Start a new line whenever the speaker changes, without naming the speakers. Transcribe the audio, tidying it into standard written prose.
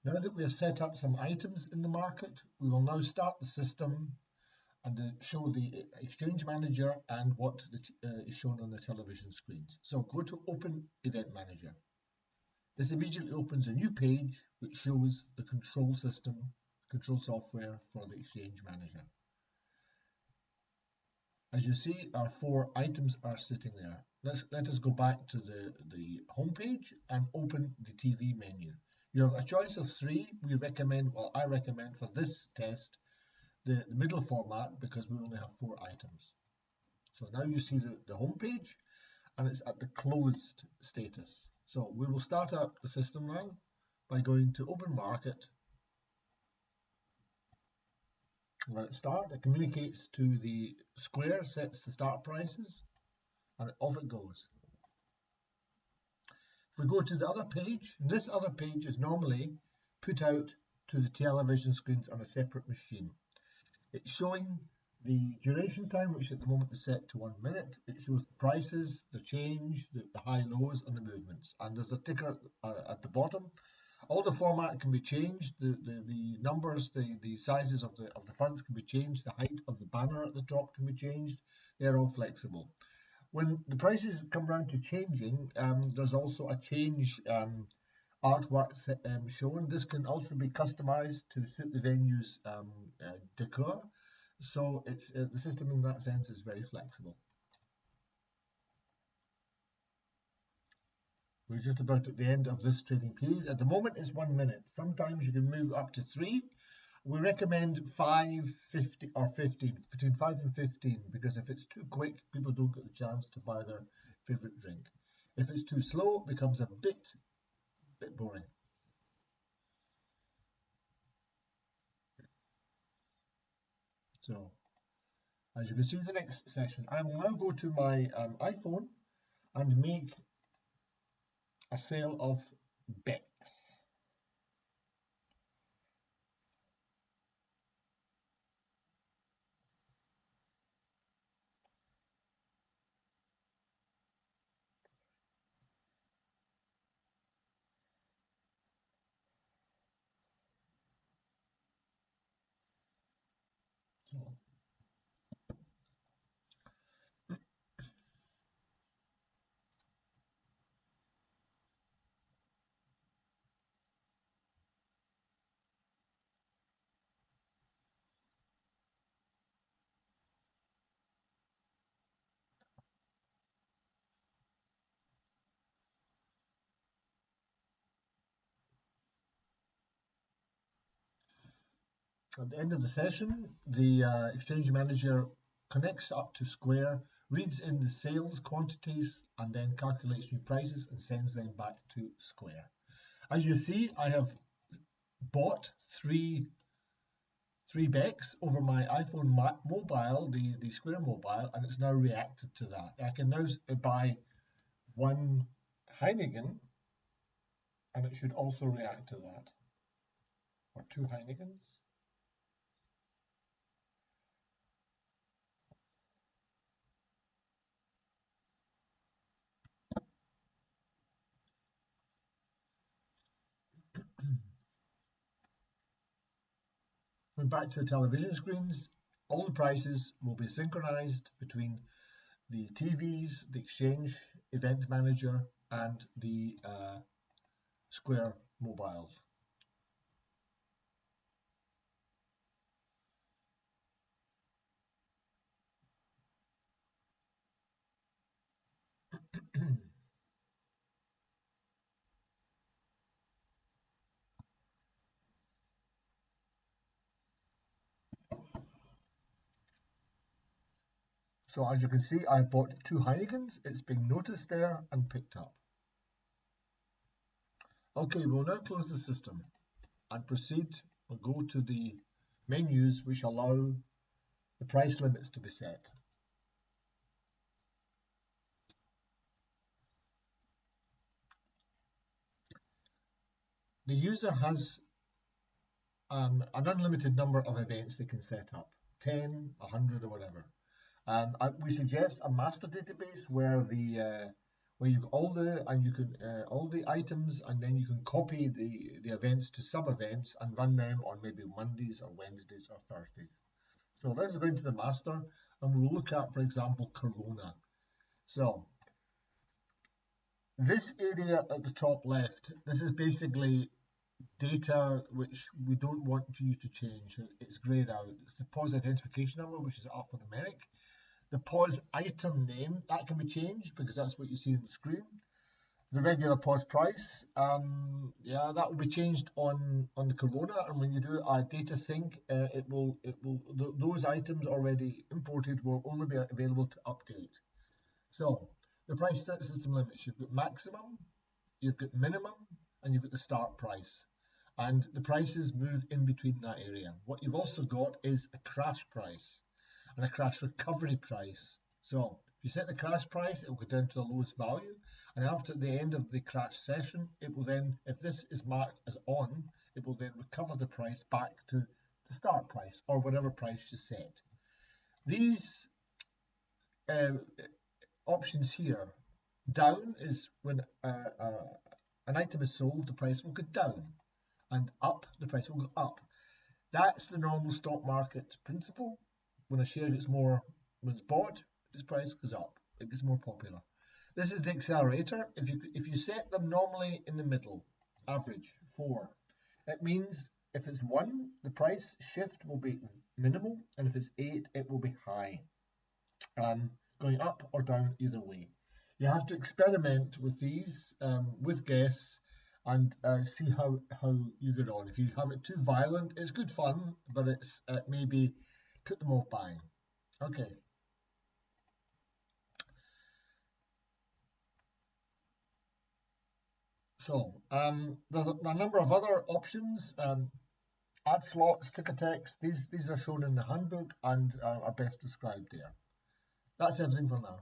Now that we have set up some items in the market, we will now start the system and show the Exchange Manager and what is shown on the television screens. So go to Open Event Manager. This immediately opens a new page which shows the control system, control software for the Exchange Manager. As you see, our 4 items are sitting there. Let us go back to the home page and open the TV menu. You have a choice of 3. We recommend, well, I recommend for this test the middle format because we only have 4 items. So now you see the home page and it's at the closed status. So we will start up the system now by going to Open Market. When it starts, it communicates to the square, sets the start prices, and off it goes. If we go to the other page, this other page is normally put out to the television screens on a separate machine. It's showing the duration time, which at the moment is set to 1 minute. It shows the prices, the change, the high lows, and the movements. And there's a ticker at the bottom. All the format can be changed. The numbers, the sizes of the fonts can be changed. The height of the banner at the top can be changed. They're all flexible. When the prices come round to changing, there's also a change artwork shown. This can also be customized to suit the venue's decor. So it's the system in that sense is very flexible. We're just about at the end of this trading period. At the moment it's 1 minute. Sometimes you can move up to 3. We recommend 5, 50 or 15, between 5 and 15, because if it's too quick, people don't get the chance to buy their favorite drink. If it's too slow, it becomes a bit boring. So, as you can see in the next session, I will now go to my iPhone and make a sale of BEX. At the end of the session, the Exchange Manager connects up to Square, reads in the sales quantities, and then calculates new prices and sends them back to Square. As you see, I have bought three BEX over my iPhone mobile, the Square mobile, and it's now reacted to that. I can now buy 1 Heineken, and it should also react to that, or 2 Heinekens. Going back to the television screens, all the prices will be synchronized between the TVs, the Exchange Event Manager, and the Square mobiles. So as you can see, I bought 2 Heinekens. It's being noticed there and picked up. Okay, we'll now close the system and proceed and go to the menus which allow the price limits to be set. The user has an unlimited number of events they can set up, 10, 100 or whatever. We suggest a master database where where you've got all the items, and then you can copy the events to sub-events and run them on maybe Mondays or Wednesdays or Thursdays. So let's go into the master, and we'll look at, for example, Corona. So this area at the top left, this is basically data which we don't want you to change. It's grayed out. It's the POS identification number, which is alphanumeric. The POS item name, that can be changed because that's what you see on the screen. The regular POS price, yeah, that will be changed on the Corona, and when you do a data sync, those items already imported will only be available to update. So the price system limits, you've got maximum, you've got minimum, and you've got the start price. And the prices move in between that area. What you've also got is a crash price and a crash recovery price. So if you set the crash price, it will go down to the lowest value, and after the end of the crash session, it will then, if this is marked as on, it will then recover the price back to the start price or whatever price you set. These options here, down is when an item is sold, the price will go down, and up, the price will go up. That's the normal stock market principle. When a share gets more, when it's bought, its price goes up. It gets more popular. This is the accelerator. If you set them normally in the middle, average 4, it means if it's 1, the price shift will be minimal, and if it's 8, it will be high. Going up or down either way. You have to experiment with these with guests and see how you get on. If you have it too violent, it's good fun, but it's maybe put them off buying. Okay. So there's a number of other options. Add slots, ticker text. These are shown in the handbook and are best described there. That's everything for now.